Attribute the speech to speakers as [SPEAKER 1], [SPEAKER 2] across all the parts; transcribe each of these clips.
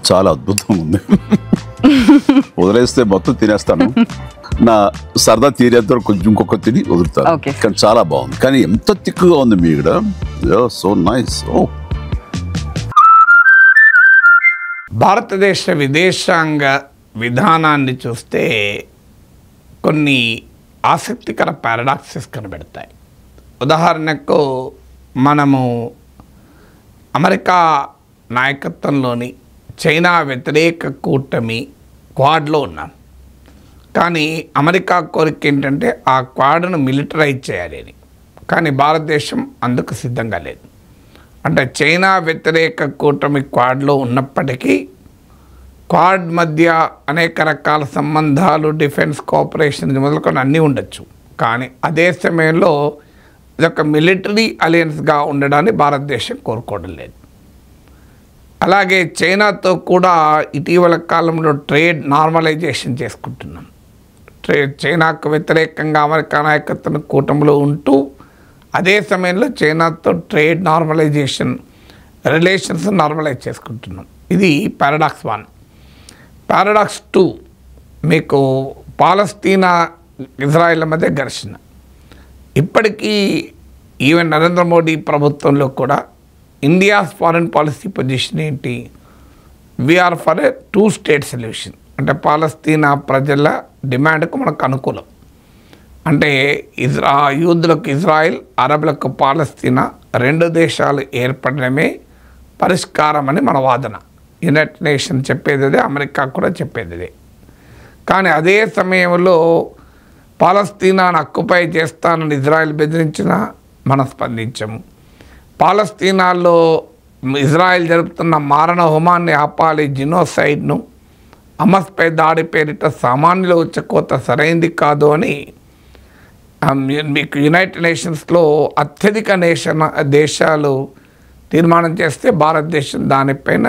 [SPEAKER 1] చాలా అద్భుతంగా ఉంది. వదిలేస్తే మొత్తం తినేస్తాను, నా సరదా తీరేంత కొంచెం ఇంకొక తిని వదులుతాను. కానీ చాలా బాగుంది. కానీ ఎంత తిక్కుగా ఉంది మీ ఇక్కడ. So nice.
[SPEAKER 2] భారతదేశ విదేశాంగ విధానాన్ని చూస్తే కొన్ని ఆసక్తికర పారాడాక్సెస్ కనబడతాయి. ఉదాహరణకు మనము అమెరికా నాయకత్వంలోని చైనా వ్యతిరేక కూటమి క్వాడ్లో ఉన్నాం. కానీ అమెరికా కోరిక ఏంటంటే ఆ క్వాడ్ను మిలిటరైజ్ చేయాలి అని. కానీ భారతదేశం అందుకు సిద్ధంగా లేదు. అంటే చైనా వ్యతిరేక కూటమి క్వాడ్లో ఉన్నప్పటికీ క్వాడ్ మధ్య అనేక రకాల సంబంధాలు, డిఫెన్స్ కోఆపరేషన్ మొదలుకొని అన్నీ ఉండొచ్చు. కానీ అదే సమయంలో ఇదొక మిలిటరీ అలయన్స్గా ఉండడాన్ని భారతదేశం కోరుకోవడం లేదు. అలాగే చైనాతో కూడా ఇటీవల కాలంలో ట్రేడ్ నార్మలైజేషన్ చేసుకుంటున్నాం. చైనాకు వ్యతిరేకంగా అమెరికా నాయకత్వం కూటమిలో ఉంటూ అదే సమయంలో చైనాతో ట్రేడ్ నార్మలైజేషన్ రిలేషన్స్ నార్మలైజ్ చేసుకుంటున్నాం. ఇది పారాడాక్స్ 1. పారాడాక్స్ 2 మీకు పాలస్తీనా ఇజ్రాయెల్ మధ్య ఘర్షణ. ఇప్పటికీ ఈవెన్ నరేంద్ర మోడీ ప్రభుత్వంలో కూడా ఇండియాస్ ఫారెన్ పాలసీ పొజిషన్ ఏంటి? We are for a 2 state solution. అంటే పాలస్తీనా ప్రజల డిమాండ్కు మనకు అనుకూలం. అంటే యూదులకు ఇజ్రాయిల్, అరబులకు పాలస్తీనా 2 దేశాలు ఏర్పడడమే పరిష్కారం అని మన వాదన. యునైటెడ్ నేషన్ చెప్పేది అదే, అమెరికా కూడా చెప్పేది అదే. కానీ అదే సమయంలో పాలస్తీనాను అక్కుపై చేస్తానని ఇజ్రాయిల్ బెదిరించినా మనం స్పందించము. పాలస్తీనాలో ఇజ్రాయిల్ జరుపుతున్న మారణ హోమాన్ని ఆపాలి, జినోసైడ్ను, హమాస్పై దాడి పేరిట సామాన్యుల ఉచ్చకోత సరైంది కాదు అని మీకు యునైటెడ్ నేషన్స్లో అత్యధిక దేశాలు తీర్మానం చేస్తే భారతదేశం దానిపైన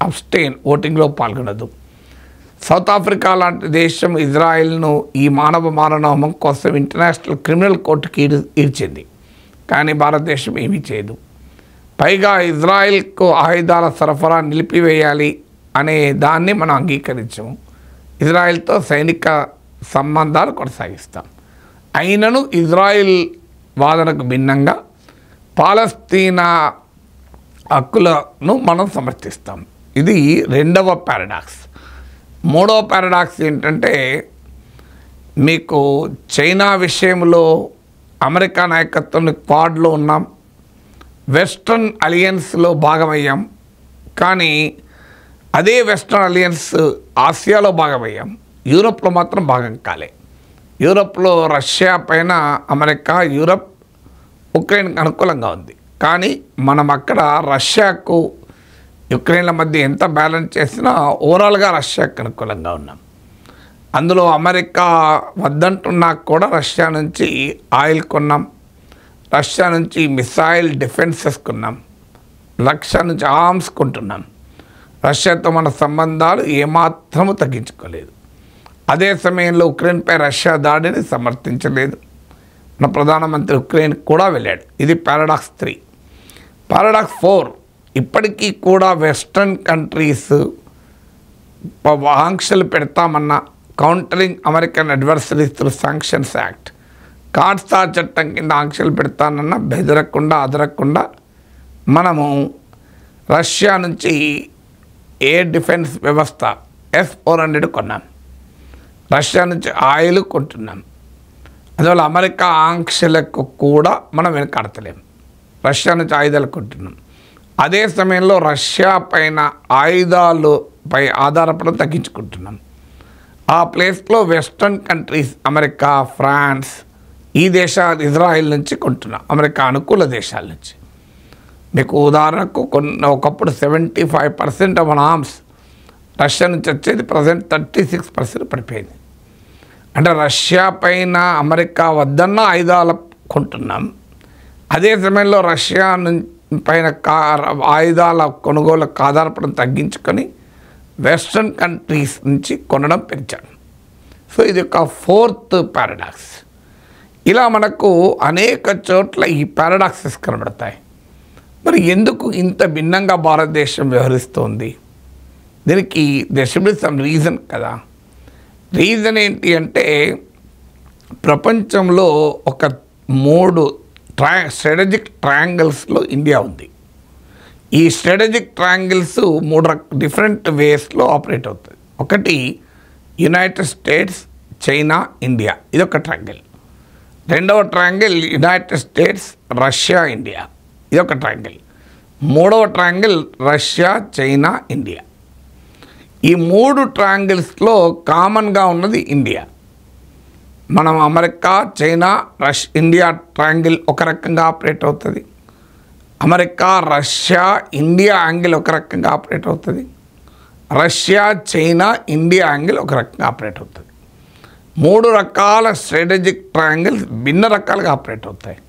[SPEAKER 2] అబ్స్టెయిన్ ఓటింగ్లో పాల్గొనదు. సౌత్ ఆఫ్రికా లాంటి దేశం ఇజ్రాయెల్ను ఈ మానవ మారణహోమం కోసం ఇంటర్నేషనల్ క్రిమినల్ కోర్టుకి ఈడ్చింది. కానీ భారతదేశం ఏమీ చేయదు. పైగా ఇజ్రాయెల్కు ఆయుధాల సరఫరా నిలిపివేయాలి అనే దాన్ని మనం అంగీకరించము. ఇజ్రాయెల్తో సైనిక సంబంధాలు కొనసాగిస్తాం. అయినను ఇజ్రాయెల్ వాదనకు భిన్నంగా పాలస్తీనా హక్కులను మనం సమర్థిస్తాం. ఇది 2వ పారాడాక్స్. 3వ పారాడాక్స్ ఏంటంటే మీకు చైనా విషయంలో అమెరికా నాయకత్వంలో క్వాడ్లో ఉన్నాం, వెస్ట్రన్ అలియన్స్లో భాగమయ్యాం. కానీ అదే వెస్ట్రన్ అలియన్స్ ఆసియాలో భాగమయ్యాం, యూరప్లో మాత్రం భాగం కాలే. యూరప్లో రష్యా పైన అమెరికా, యూరప్ ఉక్రెయిన్కి అనుకూలంగా ఉంది. కానీ మనం అక్కడ రష్యాకు యుక్రెయిన్ల మధ్య ఎంత బ్యాలెన్స్ చేసినా ఓవరాల్గా రష్యాకు అనుకూలంగా ఉన్నాం. అందులో అమెరికా వద్దంటున్నా కూడా రష్యా నుంచి ఆయిల్ కొన్నాం, రష్యా నుంచి మిసైల్ డిఫెన్సెస్ కొన్నాం, రష్యా నుంచి ఆర్మ్స్ కొంటున్నాం. రష్యాతో మన సంబంధాలు ఏమాత్రము తగ్గించుకోలేదు. అదే సమయంలో ఉక్రెయిన్పై రష్యా దాడిని సమర్థించలేదు. మన ప్రధానమంత్రి ఉక్రెయిన్ కూడా వెళ్ళాడు. ఇది పారాడాక్స్ 3. పారాడాక్స్ 4 ఇప్పటికీ కూడా వెస్ట్రన్ కంట్రీస్ ఆంక్షలు పెడతామన్న countering American adversaries through sanctions act, CAATSA చట్టం కింద ఆంక్షలు పెడతానన్న బెదరకుండా అదరకుండా మనము రష్యా నుంచి ఎయిర్ డిఫెన్స్ వ్యవస్థ S-400 కొన్నాం, రష్యా నుంచి ఆయిల్ కొంటున్నాం. అందువల్ల అమెరికా ఆంక్షలకు కూడా మనం వెనకాడతలేము, రష్యా నుంచి ఆయుధాలు కొంటున్నాం. అదే సమయంలో రష్యా పైన ఆయుధాలపై ఆధారపడడం తగ్గించుకుంటున్నాం. ఆ ప్లేస్లో వెస్ట్రన్ కంట్రీస్ అమెరికా, ఫ్రాన్స్ ఈ దేశాలు ఇజ్రాయిల్ నుంచి కొంటున్నాం, అమెరికా అనుకూల దేశాల నుంచి. మీకు ఉదాహరణకు ఒకప్పుడు 75% మన ఆర్మ్స్ రష్యా నుంచి వచ్చేది, ప్రజెంట్ 36% పడిపోయింది. అంటే రష్యా పైన అమెరికా వద్దన్న ఆయుధాలు కొంటున్నాం. అదే సమయంలో రష్యా పైన ఆయుధాల కొనుగోలుకు ఆధారపడడం తగ్గించుకొని వెస్ట్రన్ కంట్రీస్ నుంచి కొనడం పెంచాడు. సో ఇది ఒక 4th పారాడాక్స్. ఇలా మనకు అనేక చోట్ల ఈ పారాడాక్సెస్ కనబడతాయి. మరి ఎందుకు ఇంత భిన్నంగా భారతదేశం వ్యవహరిస్తోంది? దీనికి there should be some reason కదా. రీజన్ ఏంటి అంటే ప్రపంచంలో ఒక 3 స్ట్రాటజిక్ ట్రయాంగిల్స్లో ఇండియా ఉంది. ఈ స్ట్రాటజిక్ ట్రయాంగిల్స్ 3 డిఫరెంట్ వేస్లో ఆపరేట్ అవుతుంది. ఒకటి యునైటెడ్ స్టేట్స్, చైనా, ఇండియా, ఇదొక ట్రయాంగిల్. రెండవ triangle United states, Russia, India, ఇదొక ట్రయాంగిల్. మూడవ ట్రయాంగిల్ రష్యా, చైనా, ఇండియా. ఈ 3 ట్రయాంగిల్స్లో కామన్గా ఉన్నది ఇండియా. మనం అమెరికా, చైనా, ఇండియా ట్రయాంగిల్ ఒక రకంగా ఆపరేట్ అవుతుంది. అమెరికా, రష్యా, ఇండియా యాంగిల్ ఒక రకంగా ఆపరేట్ అవుతుంది. రష్యా, చైనా, ఇండియా యాంగిల్ ఒక రకంగా ఆపరేట్ అవుతుంది. 3 రకాల స్ట్రాటజిక్ ట్రయాంగిల్స్ భిన్న రకాలుగా ఆపరేట్ అవుతాయి.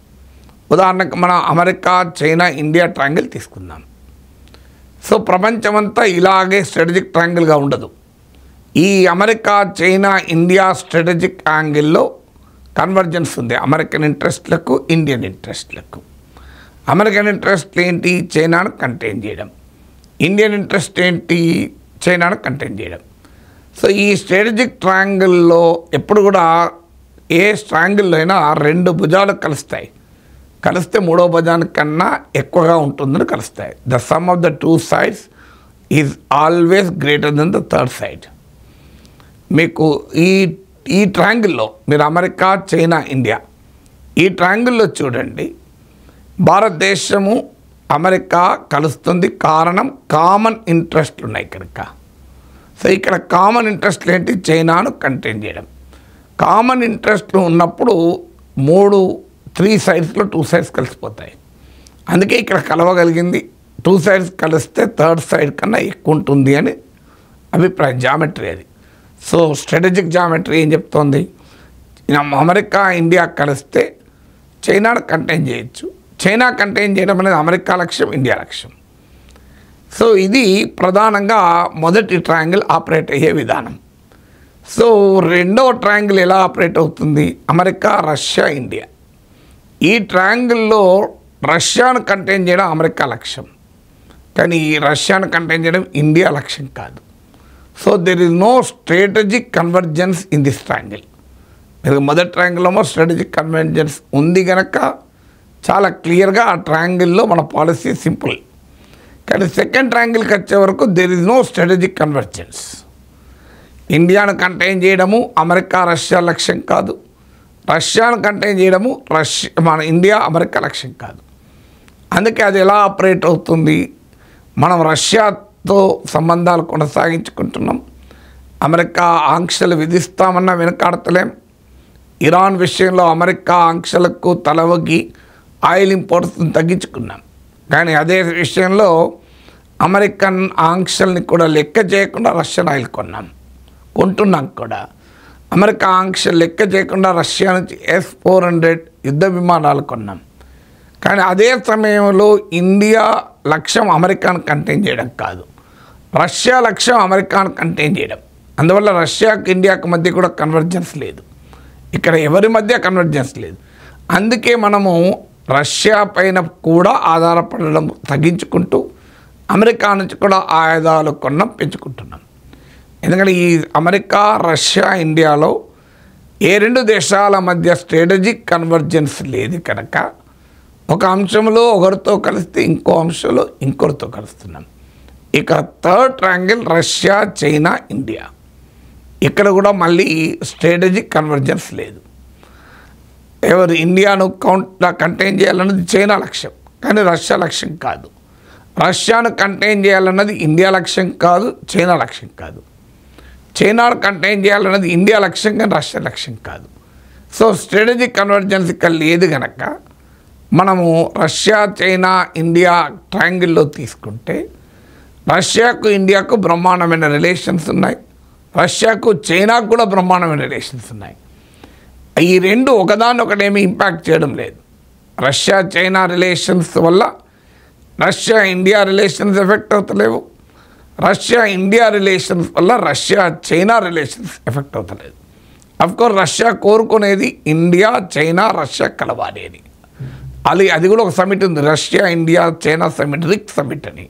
[SPEAKER 2] ఉదాహరణకు మనం అమెరికా, చైనా, ఇండియా ట్రయాంగిల్ తీసుకుందాం. సో ప్రపంచమంతా ఇలాగే స్ట్రాటజిక్ ట్రయాంగిల్గా ఉండదు. ఈ అమెరికా, చైనా, ఇండియా స్ట్రాటజిక్ యాంగిల్లో కన్వర్జెన్స్ ఉంది అమెరికన్ ఇంట్రెస్ట్లకు, ఇండియన్ ఇంట్రెస్ట్లకు. అమెరికన్ ఇంట్రెస్ట్ ఏంటి? చైనాను కంటైన్ చేయడం. ఇండియన్ ఇంట్రెస్ట్ ఏంటి? చైనాను కంటైన్ చేయడం. సో ఈ స్ట్రాటజిక్ ట్రయాంగిల్లో ఎప్పుడు కూడా ఏ ట్రయాంగిల్లో అయినా 2 భుజాలు కలుస్తాయి. కలిస్తే 3వ భుజానికన్నా ఎక్కువగా ఉంటుందని కలుస్తాయి. The sum of the 2 sides is always greater than the 3rd side. మీకు ఈ ట్రయాంగిల్లో మీరు అమెరికా, చైనా, ఇండియా ఈ ట్రయాంగిల్లో చూడండి, భారతదేశము, అమెరికా కలుస్తుంది. కారణం కామన్ ఇంట్రెస్ట్లు ఉన్నాయి కనుక. సో ఇక్కడ కామన్ ఇంట్రెస్ట్లు ఏంటి? చైనాను కంటైన్ చేయడం. కామన్ ఇంట్రెస్ట్లు ఉన్నప్పుడు 3 sides 2 sides కలిసిపోతాయి. అందుకే ఇక్కడ కలవగలిగింది. 2 sides కలిస్తే 3rd side కన్నా ఎక్కువ ఉంటుంది అని అభిప్రాయం. జామెట్రీ అది. సో స్ట్రాటజిక్ జామెట్రీ ఏం చెప్తోంది? అమెరికా, ఇండియా కలిస్తే చైనాను కంటైన్ చేయొచ్చు. చైనా కంటైన్ చేయడం అనేది అమెరికా లక్ష్యం, ఇండియా లక్ష్యం. సో ఇది ప్రధానంగా మొదటి ట్రయాంగిల్ ఆపరేట్ అయ్యే విధానం. సో రెండవ ట్రయాంగిల్ ఎలా ఆపరేట్ అవుతుంది? America, Russia, India. ఈ ట్రయాంగిల్లో రష్యాను కంటైన్ చేయడం అమెరికా లక్ష్యం, కానీ ఈ రష్యాను కంటైన్ చేయడం ఇండియా లక్ష్యం కాదు. So there is no strategic convergence in this triangle. మీరు మొదటి ట్రయాంగిల్లో స్ట్రాటజిక్ కన్వర్జెన్స్ ఉంది కనుక చాలా క్లియర్గా ఆ ట్రయాంగిల్లో మన పాలసీ సింపుల్. కానీ సెకండ్ ట్రయాంగిల్కి వచ్చే వరకు there is no strategic convergence. ఇండియాను కంటైన్ చేయడము అమెరికా, రష్యా లక్ష్యం కాదు. రష్యాను కంటైన్ చేయడము మన ఇండియా, అమెరికా లక్ష్యం కాదు. అందుకే అది ఎలా ఆపరేట్ అవుతుంది? మనం రష్యాతో సంబంధాలు కొనసాగించుకుంటున్నాం. అమెరికా ఆంక్షలు విధిస్తామన్నా వెనకాడతలేం. ఇరాన్ విషయంలో అమెరికా ఆంక్షలకు తలవగ్గి ఆయిల్ ఇంపోర్ట్స్ని తగ్గించుకున్నాం. కానీ అదే విషయంలో అమెరికన్ ఆంక్షల్ని కూడా లెక్క చేయకుండా రష్యన్ ఆయిల్ కొంటున్నాం కూడా. అమెరికా ఆంక్షలు లెక్క చేయకుండా రష్యా నుంచి S-400 యుద్ధ విమానాలు కొన్నాం. కానీ అదే సమయంలో ఇండియా లక్ష్యం అమెరికాను కంటైన్ చేయడం కాదు, రష్యా లక్ష్యం అమెరికాను కంటైన్ చేయడం. అందువల్ల రష్యాకు, ఇండియాకు మధ్య కూడా కన్వర్జెన్స్ లేదు. ఇక్కడ ఎవరి మధ్య కన్వర్జెన్స్ లేదు. అందుకే మనము రష్యా పైన కూడా ఆధారపడడం తగ్గించుకుంటూ అమెరికా నుంచి కూడా ఆయుధాలు పెంచుకుంటున్నాం. ఎందుకంటే ఈ అమెరికా, రష్యా, ఇండియాలో ఏ 2 దేశాల మధ్య స్ట్రాటజిక్ కన్వర్జెన్స్ లేదు కనుక ఒక అంశంలో ఒకరితో కలిస్తే ఇంకో అంశంలో ఇంకొకరితో కలుస్తున్నాం. ఇక third triangle Russia, China, India. ఇక్కడ కూడా మళ్ళీ స్ట్రాటజిక్ కన్వర్జెన్స్ లేదు. ఎవరు ఇండియాను కంటైన్ చేయాలన్నది చైనా లక్ష్యం, కానీ రష్యా లక్ష్యం కాదు. రష్యాను కంటైన్ చేయాలన్నది ఇండియా లక్ష్యం కాదు, చైనా లక్ష్యం కాదు. చైనాను కంటైన్ చేయాలన్నది ఇండియా లక్ష్యం, కానీ రష్యా లక్ష్యం కాదు. సో స్ట్రాటజిక్ కన్వర్జెన్స్ ఇక్కడ లేదు కనుక మనము రష్యా, చైనా, ఇండియా ట్రయాంగిల్లో తీసుకుంటే రష్యాకు, ఇండియాకు బ్రహ్మాండమైన రిలేషన్స్ ఉన్నాయి. రష్యాకు, చైనాకు కూడా బ్రహ్మాండమైన రిలేషన్స్ ఉన్నాయి. ఈ 2 ఒకదాన్నొకటేమీ ఇంపాక్ట్ చేయడం లేదు. రష్యా, చైనా రిలేషన్స్ వల్ల రష్యా, ఇండియా రిలేషన్స్ ఎఫెక్ట్ అవుతలేవు. రష్యా, ఇండియా రిలేషన్స్ వల్ల రష్యా, చైనా రిలేషన్స్ ఎఫెక్ట్ అవుతలేదు. అఫ్కోర్స్ రష్యా కోరుకునేది ఇండియా, చైనా, రష్యా కలవాలి అని. అది కూడా ఒక సమిట్ ఉంది, Russia, India, China summit, RIC summit అని.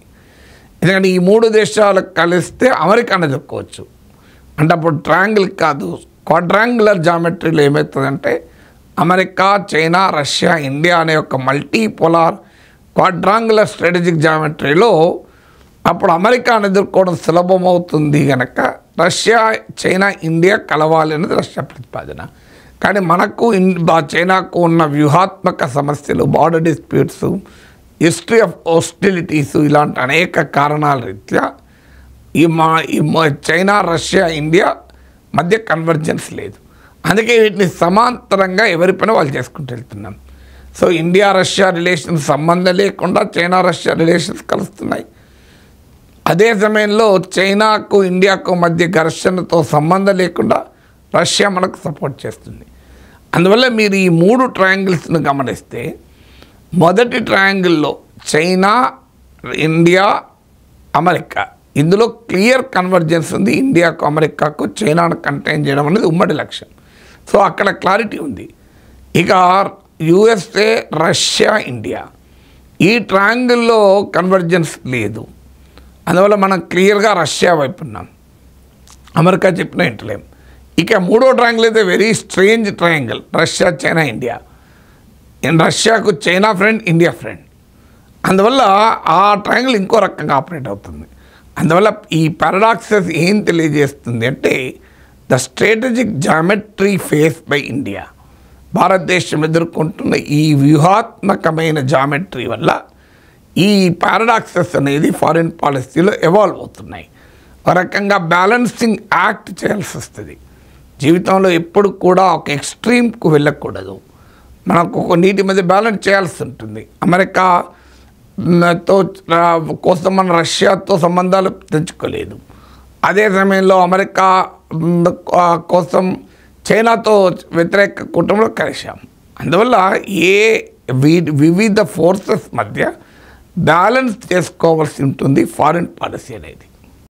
[SPEAKER 2] ఎందుకంటే ఈ 3 దేశాలు కలిస్తే అమెరికాని ఎదుర్కోవచ్చు. అంటే అప్పుడు ట్రయాంగిల్ కాదు, క్వాడ్రాంగులర్ జామెట్రీలో ఏమవుతుందంటే అమెరికా, చైనా, రష్యా, ఇండియా అనే ఒక మల్టీపోలార్ క్వాడ్రాంగులర్ స్ట్రాటజిక్ జామెట్రీలో అప్పుడు అమెరికాను ఎదుర్కోవడం సులభమవుతుంది కనుక రష్యా, చైనా, ఇండియా కలవాలి అనేది రష్యా ప్రతిపాదన. కానీ మనకు చైనాకు ఉన్న వ్యూహాత్మక సమస్యలు, బార్డర్ డిస్ప్యూట్స్, హిస్టరీ ఆఫ్ హాస్టిలిటీస్, ఇలాంటి అనేక కారణాల రీత్యా ఈ చైనా, రష్యా, ఇండియా మధ్య కన్వర్జెన్స్ లేదు. అందుకే వీటిని సమాంతరంగా ఎవరి పని వాళ్ళు చేసుకుంటూ వెళ్తున్నాం. సో ఇండియా రష్యా రిలేషన్స్ సంబంధం లేకుండా చైనా రష్యా రిలేషన్స్ కలుస్తున్నాయి. అదే సమయంలో చైనాకు ఇండియాకు మధ్య ఘర్షణతో సంబంధం లేకుండా రష్యా మనకు సపోర్ట్ చేస్తుంది. అందువల్ల మీరు ఈ 3 ట్రయాంగిల్స్ను గమనిస్తే మొదటి ట్రయాంగిల్లో చైనా, ఇండియా, అమెరికా, ఇందులో క్లియర్ కన్వర్జెన్స్ ఉంది. ఇండియాకు, అమెరికాకు చైనాను కంటైన్ చేయడం అనేది ఉమ్మడి లక్ష్యం. సో అక్కడ క్లారిటీ ఉంది. ఇక యుఎస్ఏ, రష్యా, ఇండియా ఈ ట్రయాంగిల్లో కన్వర్జెన్స్ లేదు. అందువల్ల మనం క్లియర్గా రష్యా వైపు ఉన్నాం, అమెరికా చెప్పిన ఇంటలేం. ఇక 3వ ట్రయాంగిల్ అయితే very strange triangle, Russia, China, India. రష్యాకు చైనా ఫ్రెండ్, ఇండియా ఫ్రెండ్. అందువల్ల ఆ ట్రయాంగిల్ ఇంకో రకంగా ఆపరేట్ అవుతుంది. అందువల్ల ఈ పారాడాక్సెస్ ఏం తెలియజేస్తుంది అంటే the strategic geometry face by India, భారతదేశం ఎదుర్కొంటున్న ఈ వ్యూహాత్మకమైన జామెట్రీ వల్ల ఈ పారాడాక్సెస్ అనేది ఫారిన్ పాలసీలో ఎవాల్వ్ అవుతున్నాయి. ఒక రకంగా బ్యాలెన్సింగ్ యాక్ట్ చేయాల్సి వస్తుంది. జీవితంలో ఎప్పుడు కూడా ఒక ఎక్స్ట్రీమ్కు వెళ్ళకూడదు. మనకు ఒక నీటి మధ్య బ్యాలెన్స్ చేయాల్సి ఉంటుంది. అమెరికాతో కోసం మనం రష్యాతో సంబంధాలు తెంచుకోలేదు. అదే సమయంలో అమెరికా కోసం చైనాతో వ్యతిరేక కూటమిలో కలిశాం. అందువల్ల వివిధ ఫోర్సెస్ మధ్య బ్యాలెన్స్ చేసుకోవాల్సి ఉంటుంది ఫారిన్ పాలసీ అనేది.